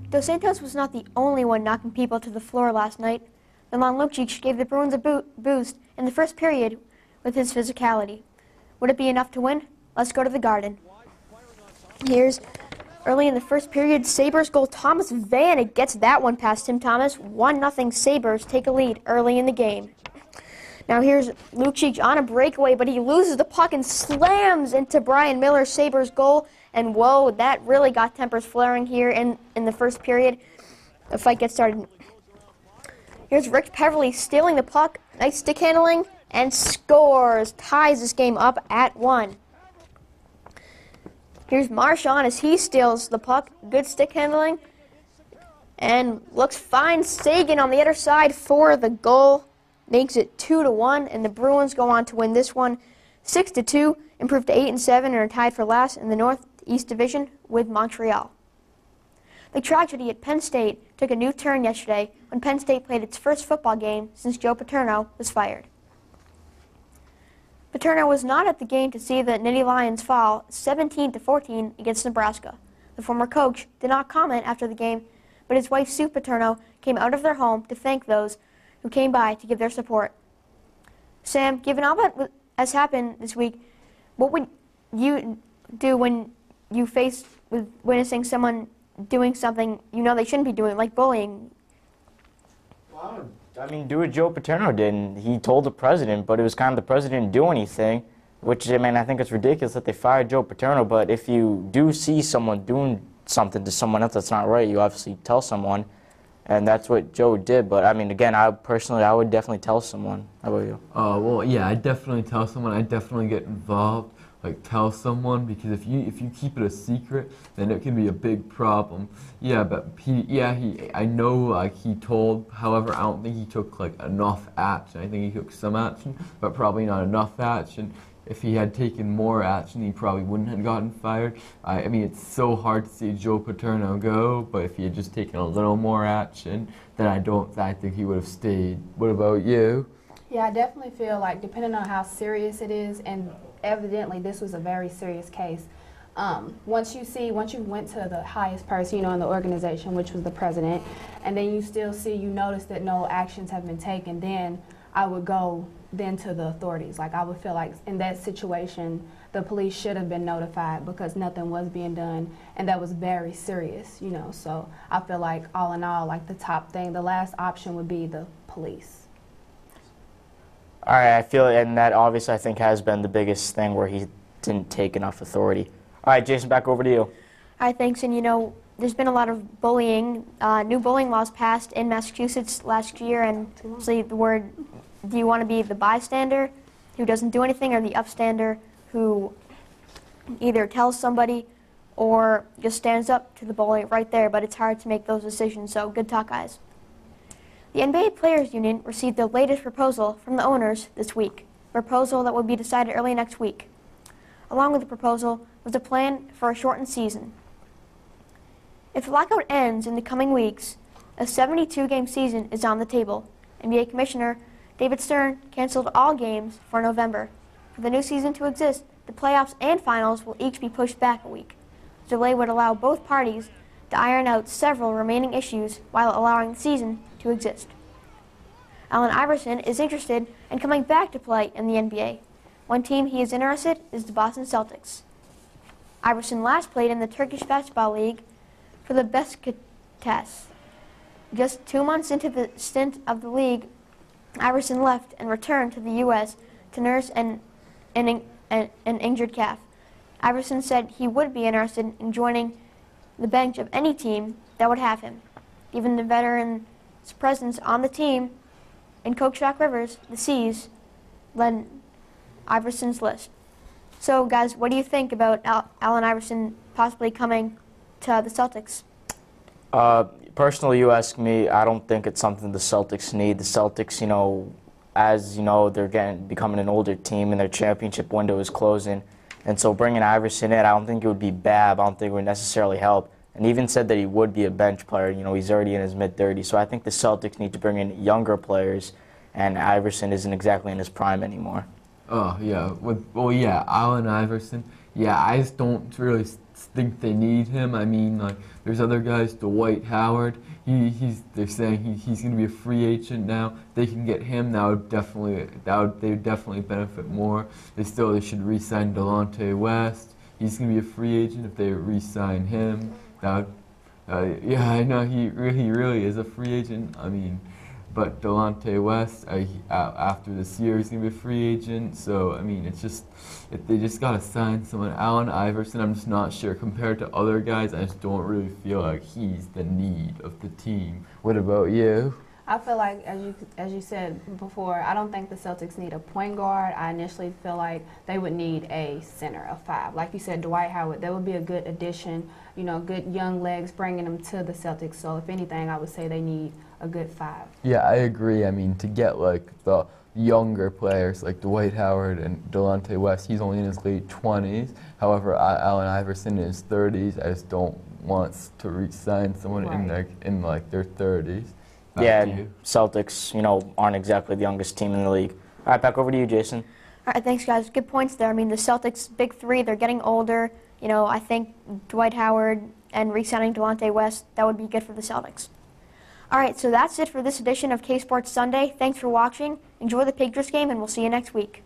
Dos Santos was not the only one knocking people to the floor last night. Milan Lucic gave the Bruins a boost in the first period with his physicality. Would it be enough to win? Let's go to the Garden. Here's early in the first period, Sabers goal. Thomas Vanek gets that one past Tim Thomas. 1-0 Sabers take a lead early in the game. Now here's Lucic on a breakaway, but he loses the puck and slams into Brian Miller's Sabers goal. And whoa, that really got tempers flaring here in the first period. The fight gets started. Here's Rick Peverly stealing the puck. Nice stick handling and scores. Ties this game up at 1. Here's Marchand as he steals the puck. Good stick handling. And looks fine. Sagan on the other side for the goal. Makes it 2-1, and the Bruins go on to win this one 6-2, improve to 8-7, and are tied for last in the Northeast Division with Montreal. The tragedy at Penn State took a new turn yesterday when Penn State played its first football game since Joe Paterno was fired. Paterno was not at the game to see the Nittany Lions fall 17-14 against Nebraska. The former coach did not comment after the game, but his wife Sue Paterno came out of their home to thank those who came by to give their support. Sam, given all that has happened this week, what would you do when you face with witnessing someone doing something you know they shouldn't be doing, like bullying? Well, I mean, do what Joe Paterno did, and he told the president, but it was kind of the president didn't do anything, which, I mean, I think it's ridiculous that they fired Joe Paterno, but if you do see someone doing something to someone else that's not right, you obviously tell someone. And that's what Joe did. But, I mean, again, I would definitely tell someone. How about you? Well, yeah, I'd definitely tell someone. I'd definitely get involved, like tell someone, because if you keep it a secret, then it can be a big problem. Yeah, but I know, like, he told. However, I don't think he took, like, enough action. I think he took some action, but probably not enough action. If he had taken more action, he probably wouldn't have gotten fired. I mean, it's so hard to see Joe Paterno go, but if he had just taken a little more action, then I think he would have stayed. What about you? Yeah, I definitely feel like, depending on how serious it is, and evidently this was a very serious case, once you went to the highest person, in the organization, which was the president, and then you notice that no actions have been taken, then I would go then to the authorities. Like, I would feel like in that situation, the police should have been notified because nothing was being done, and that was very serious, So I feel like, all in all, like, the last option would be the police. All right, I feel, and that obviously I think has been the biggest thing where he didn't take enough authority. All right, Jason, back over to you. All right, thanks. And, there's been a lot of bullying, new bullying laws passed in Massachusetts last year, and obviously the word, do you want to be the bystander who doesn't do anything, or the upstander who either tells somebody or just stands up to the bully right there? But it's hard to make those decisions, so good talk, guys. The NBA Players Union received the latest proposal from the owners this week, a proposal that will be decided early next week. Along with the proposal was a plan for a shortened season. If the lockout ends in the coming weeks, a 72-game season is on the table. NBA Commissioner David Stern canceled all games for November. For the new season to exist, the playoffs and finals will each be pushed back a week. The delay would allow both parties to iron out several remaining issues while allowing the season to exist. Allen Iverson is interested in coming back to play in the NBA. One team he is interested in is the Boston Celtics. Iverson last played in the Turkish Basketball League for the Beşiktaş. Just 2 months into the stint of the league, Iverson left and returned to the U.S. to nurse an injured calf. Iverson said he would be interested in joining the bench of any team that would have him. Given the veteran's presence on the team, and Coach Doc Rivers, the C's, led Iverson's list. So, guys, what do you think about Allen Iverson possibly coming to the Celtics? Personally, you ask me, I don't think it's something the Celtics need. The Celtics, as they're becoming an older team and their championship window is closing. And so bringing Iverson in, I don't think it would be bad. I don't think it would necessarily help. And he even said that he would be a bench player. He's already in his mid-30s. So I think the Celtics need to bring in younger players, and Iverson isn't exactly in his prime anymore. Oh, yeah. Allen Iverson, yeah, I just don't really think they need him. I mean, like, there's other guys, Dwight Howard. They're saying he's going to be a free agent now. They can get him. They would definitely benefit more. They should re-sign Delonte West. He's going to be a free agent if they re-sign him. Yeah, I know he really is a free agent. I mean, but Delonte West, after this year, he's going to be a free agent. So, I mean, they just got to sign someone. Allen Iverson, I'm just not sure. Compared to other guys, I just don't really feel like he's the need of the team. What about you? I feel like, as you said before, I don't think the Celtics need a point guard. I initially feel like they would need a center, a 5. Like you said, Dwight Howard, that would be a good addition, you know, good young legs, bringing them to the Celtics. So if anything, I would say they need a good 5. Yeah, I agree. I mean, to get like the younger players like Dwight Howard and Delonte West, he's only in his late 20s. However, Allen Iverson in his 30s. I just don't want to re-sign someone in like their 30s. Yeah, Celtics, you know, aren't exactly the youngest team in the league. All right, back over to you, Jason. All right, thanks, guys. Good points there. I mean, the Celtics' big 3, they're getting older. You know, I think Dwight Howard and re-signing Delonte West, that would be good for the Celtics. All right, so that's it for this edition of K Sports Sunday. Thanks for watching. Enjoy the Patriots game, and we'll see you next week.